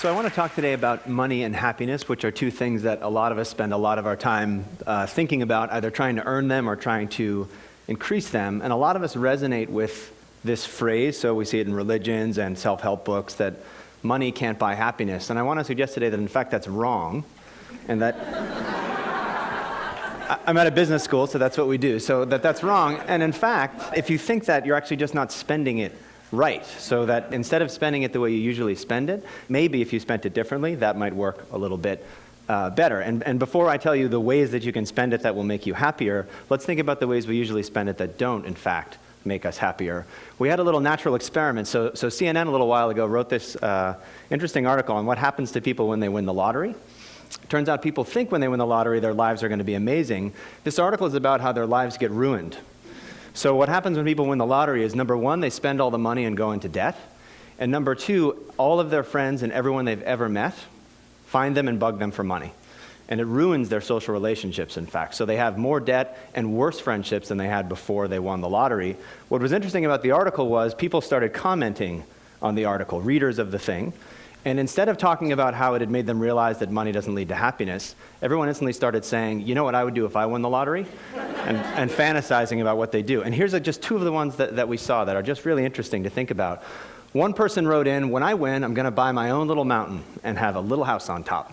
So I want to talk today about money and happiness, which are two things that a lot of us spend a lot of our time thinking about, either trying to earn them or trying to increase them. And a lot of us resonate with this phrase, so we see it in religions and self-help books, that money can't buy happiness. And I want to suggest today that in fact that's wrong, and that I'm at a business school, so that's what we do, so that's wrong. And in fact, if you think that, you're actually just not spending it right. So that instead of spending it the way you usually spend it, maybe if you spent it differently, that might work a little bit better. And before I tell you the ways that you can spend it that will make you happier, let's think about the ways we usually spend it that don't, in fact, make us happier. We had a little natural experiment. So CNN a little while ago wrote this interesting article on what happens to people when they win the lottery. Turns out people think when they win the lottery their lives are going to be amazing. This article is about how their lives get ruined. So what happens when people win the lottery is, number one, they spend all the money and go into debt. And number two, all of their friends and everyone they've ever met find them and bug them for money. And it ruins their social relationships, in fact. So they have more debt and worse friendships than they had before they won the lottery. What was interesting about the article was people started commenting on the article, readers of the thing. And instead of talking about how it had made them realize that money doesn't lead to happiness, everyone instantly started saying, you know what I would do if I won the lottery? And fantasizing about what they do. And here's just two of the ones that we saw that are just really interesting to think about. One person wrote in, when I win, I'm going to buy my own little mountain and have a little house on top.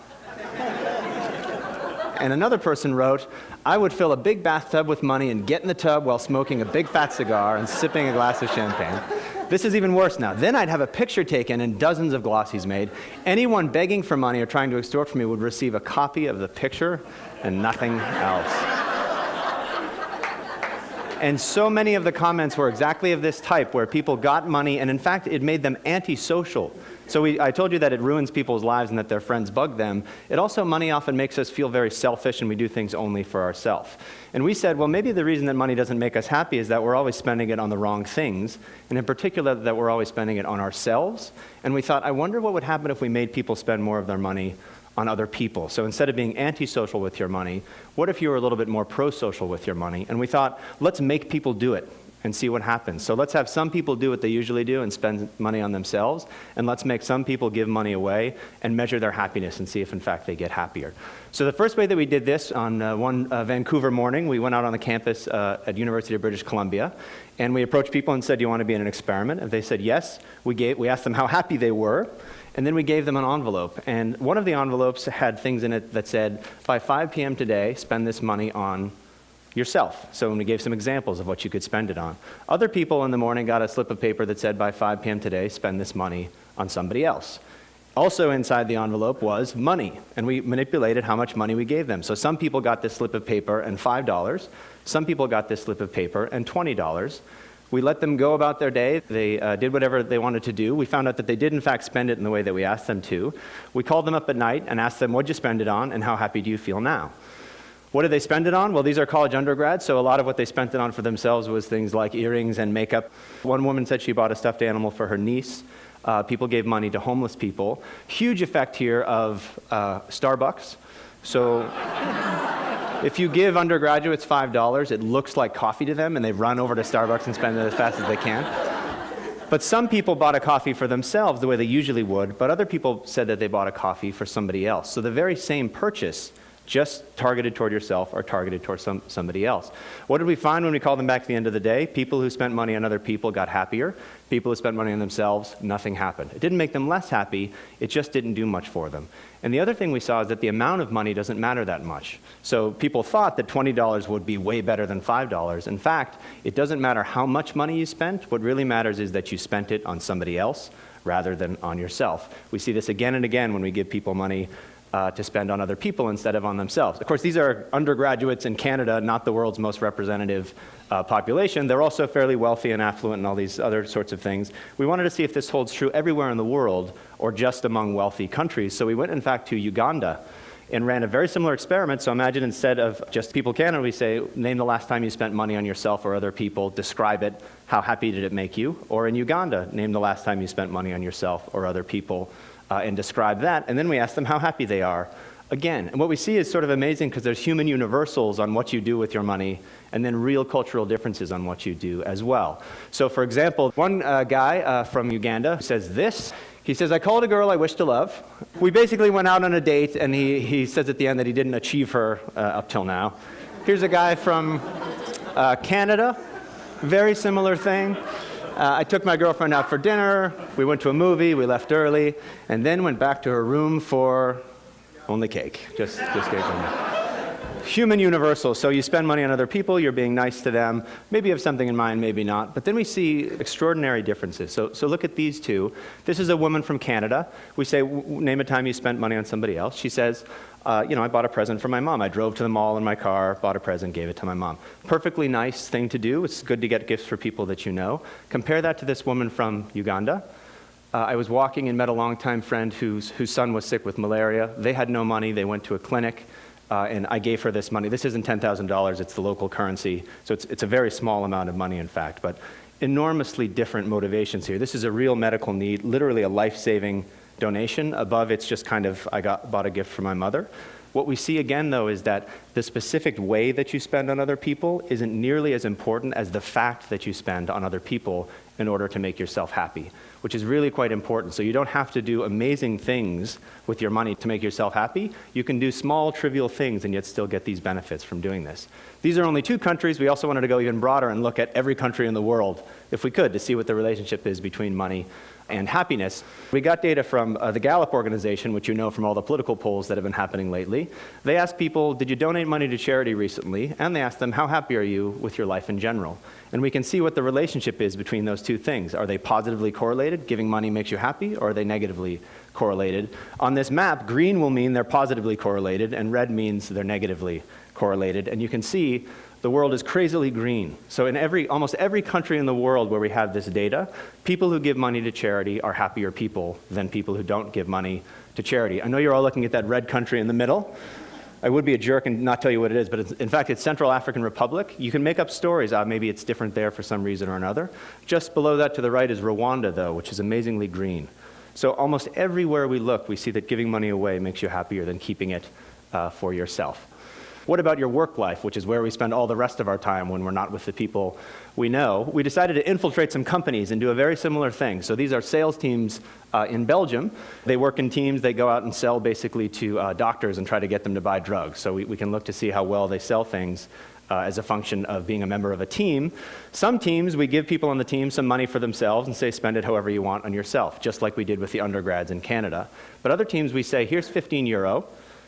And another person wrote, I would fill a big bathtub with money and get in the tub while smoking a big fat cigar and sipping a glass of champagne. This is even worse now. Then I'd have a picture taken and dozens of glossies made. Anyone begging for money or trying to extort from me would receive a copy of the picture and nothing else. And so many of the comments were exactly of this type, where people got money, and in fact, it made them antisocial. So I told you that it ruins people's lives and that their friends bug them. It also, money often makes us feel very selfish, and we do things only for ourselves. And we said, well, maybe the reason that money doesn't make us happy is that we're always spending it on the wrong things, and in particular, that we're always spending it on ourselves. And we thought, I wonder what would happen if we made people spend more of their money on other people. So instead of being antisocial with your money, what if you were a little bit more pro-social with your money? And we thought, let's make people do it and see what happens. So let's have some people do what they usually do and spend money on themselves, and let's make some people give money away and measure their happiness and see if in fact they get happier. So the first way that we did this, on one Vancouver morning, we went out on the campus at University of British Columbia, and we approached people and said, do you want to be in an experiment? And they said yes. We asked them how happy they were, and then we gave them an envelope. And one of the envelopes had things in it that said, by 5 p.m. today, spend this money on yourself. So when we gave some examples of what you could spend it on. Other people in the morning got a slip of paper that said, by 5 p.m. today, spend this money on somebody else. Also inside the envelope was money, and we manipulated how much money we gave them. So some people got this slip of paper and $5. Some people got this slip of paper and $20. We let them go about their day. They did whatever they wanted to do. We found out that they did in fact spend it in the way that we asked them to. We called them up at night and asked them, what'd you spend it on, and how happy do you feel now? What did they spend it on? Well, these are college undergrads, so a lot of what they spent it on for themselves was things like earrings and makeup. One woman said she bought a stuffed animal for her niece. People gave money to homeless people. Huge effect here of Starbucks. So if you give undergraduates $5, it looks like coffee to them, and they run over to Starbucks and spend it as fast as they can. But some people bought a coffee for themselves the way they usually would, but other people said that they bought a coffee for somebody else. So the very same purchase, just targeted toward yourself or targeted toward somebody else. What did we find when we called them back at the end of the day? People who spent money on other people got happier. People who spent money on themselves, nothing happened. It didn't make them less happy, it just didn't do much for them. And the other thing we saw is that the amount of money doesn't matter that much. So people thought that $20 would be way better than $5. In fact, it doesn't matter how much money you spent. What really matters is that you spent it on somebody else rather than on yourself. We see this again and again when we give people money to spend on other people instead of on themselves. Of course, these are undergraduates in Canada, not the world's most representative population. They're also fairly wealthy and affluent and all these other sorts of things. We wanted to see if this holds true everywhere in the world or just among wealthy countries. So we went, in fact, to Uganda and ran a very similar experiment. So imagine instead of just people Canada, we say, name the last time you spent money on yourself or other people, describe it, how happy did it make you? Or in Uganda, name the last time you spent money on yourself or other people, and describe that, and then we ask them how happy they are again. And what we see is sort of amazing because there's human universals on what you do with your money and then real cultural differences on what you do as well. So for example, one guy from Uganda says this, He says, I called a girl I wish to love. We basically went out on a date, and he says at the end that he didn't achieve her up till now. Here's a guy from Canada, very similar thing. I took my girlfriend out for dinner, we went to a movie, we left early, and then went back to her room for only cake, just cake only. Human universal, so you spend money on other people, you're being nice to them, maybe you have something in mind, maybe not, but then we see extraordinary differences. So look at these two. This is a woman from Canada. We say, name a time you spent money on somebody else. She says, I bought a present for my mom. I drove to the mall in my car, bought a present, gave it to my mom. Perfectly nice thing to do. It's good to get gifts for people that you know. Compare that to this woman from Uganda. I was walking and met a longtime friend whose son was sick with malaria. They had no money. They went to a clinic. And I gave her this money. This isn't $10,000, it's the local currency. So it's a very small amount of money, in fact, but enormously different motivations here. This is a real medical need, literally a life-saving donation. Above, it's just kind of, bought a gift for my mother. What we see again, though, is that the specific way that you spend on other people isn't nearly as important as the fact that you spend on other people in order to make yourself happy, which is really quite important. So you don't have to do amazing things with your money to make yourself happy. You can do small, trivial things and yet still get these benefits from doing this. These are only 2 countries. We also wanted to go even broader and look at every country in the world, if we could, to see what the relationship is between money and happiness. We got data from the Gallup organization, which you know from all the political polls that have been happening lately. They asked people, did you donate money to charity recently? And they asked them, how happy are you with your life in general? And we can see what the relationship is between those 2 things. Are they positively correlated, giving money makes you happy, or are they negatively correlated? On this map, green will mean they're positively correlated, and red means they're negatively correlated. And you can see the world is crazily green. So in almost every country in the world where we have this data, people who give money to charity are happier people than people who don't give money to charity. I know you're all looking at that red country in the middle. I would be a jerk and not tell you what it is, but in fact, it's Central African Republic. You can make up stories. Maybe it's different there for some reason or another. Just below that to the right is Rwanda, though, which is amazingly green. So almost everywhere we look, we see that giving money away makes you happier than keeping it for yourself. What about your work life, which is where we spend all the rest of our time when we're not with the people we know? We decided to infiltrate some companies and do a very similar thing. So these are sales teams in Belgium. They work in teams. They go out and sell basically to doctors and try to get them to buy drugs. So we can look to see how well they sell things as a function of being a member of a team. Some teams, we give people on the team some money for themselves and say, spend it however you want on yourself, just like we did with the undergrads in Canada. But other teams, we say, here's €15.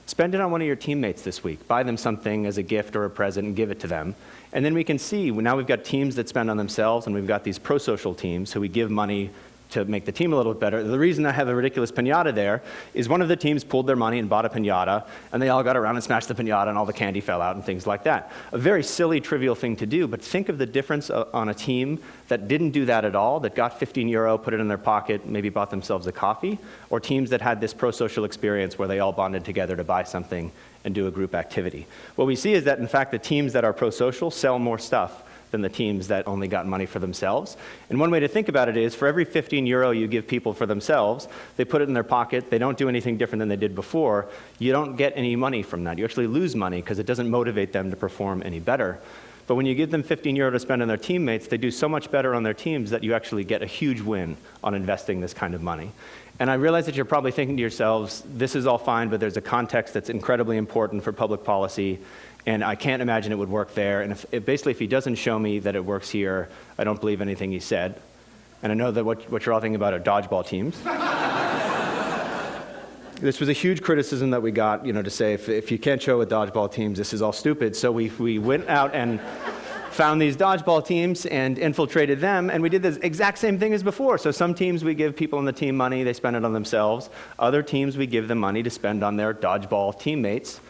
Spend it on one of your teammates this week. Buy them something as a gift or a present and give it to them. And then we can see, now we've got teams that spend on themselves, and we've got these pro-social teams who we give money to make the team a little bit better. The reason I have a ridiculous piñata there is one of the teams pulled their money and bought a piñata, and they all got around and smashed the piñata, and all the candy fell out and things like that. A very silly, trivial thing to do, but think of the difference on a team that didn't do that at all, that got €15, put it in their pocket, maybe bought themselves a coffee, or teams that had this pro-social experience where they all bonded together to buy something and do a group activity. What we see is that, in fact, the teams that are pro-social sell more stuff than the teams that only got money for themselves. And one way to think about it is, for every €15 you give people for themselves, they put it in their pocket, they don't do anything different than they did before, you don't get any money from that. You actually lose money because it doesn't motivate them to perform any better. But when you give them €15 to spend on their teammates, they do so much better on their teams that you actually get a huge win on investing this kind of money. And I realize that you're probably thinking to yourselves, this is all fine, but there's a context that's incredibly important for public policy, and I can't imagine it would work there. And if he doesn't show me that it works here, I don't believe anything he said. And I know that what you're all thinking about are dodgeball teams. This was a huge criticism that we got, to say, if you can't show with dodgeball teams, this is all stupid. So we went out and found these dodgeball teams and infiltrated them, and we did the exact same thing as before. So some teams we give people on the team money, they spend it on themselves. Other teams we give them money to spend on their dodgeball teammates.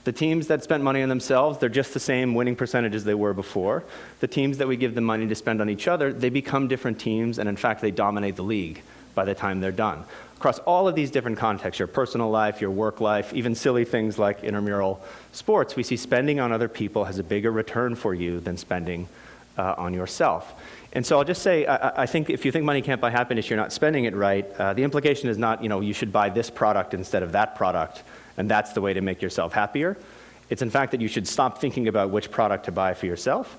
The teams that spent money on themselves, they're just the same winning percentage as they were before. The teams that we give them money to spend on each other, they become different teams, and in fact, they dominate the league by the time they're done. Across all of these different contexts, your personal life, your work life, even silly things like intramural sports, we see spending on other people has a bigger return for you than spending on yourself. And so I'll just say, I think if you think money can't buy happiness, you're not spending it right. The implication is not, you should buy this product instead of that product, and that's the way to make yourself happier. It's in fact that you should stop thinking about which product to buy for yourself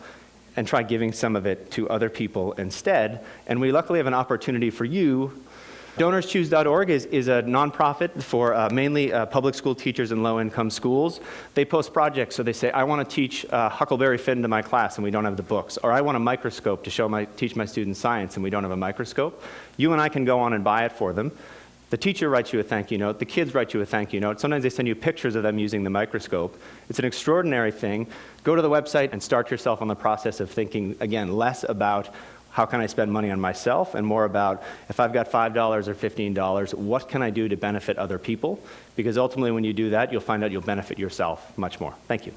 and try giving some of it to other people instead. And we luckily have an opportunity for you DonorsChoose.org is a nonprofit for mainly public school teachers in low-income schools. They post projects, so they say, I want to teach Huckleberry Finn to my class and we don't have the books, or I want a microscope to teach my students science and we don't have a microscope. You and I can go on and buy it for them. The teacher writes you a thank you note. The kids write you a thank you note. Sometimes they send you pictures of them using the microscope. It's an extraordinary thing. Go to the website and start yourself on the process of thinking, again, less about how can I spend money on myself and more about if I've got $5 or $15, what can I do to benefit other people? Because ultimately when you do that, you'll find out you'll benefit yourself much more. Thank you.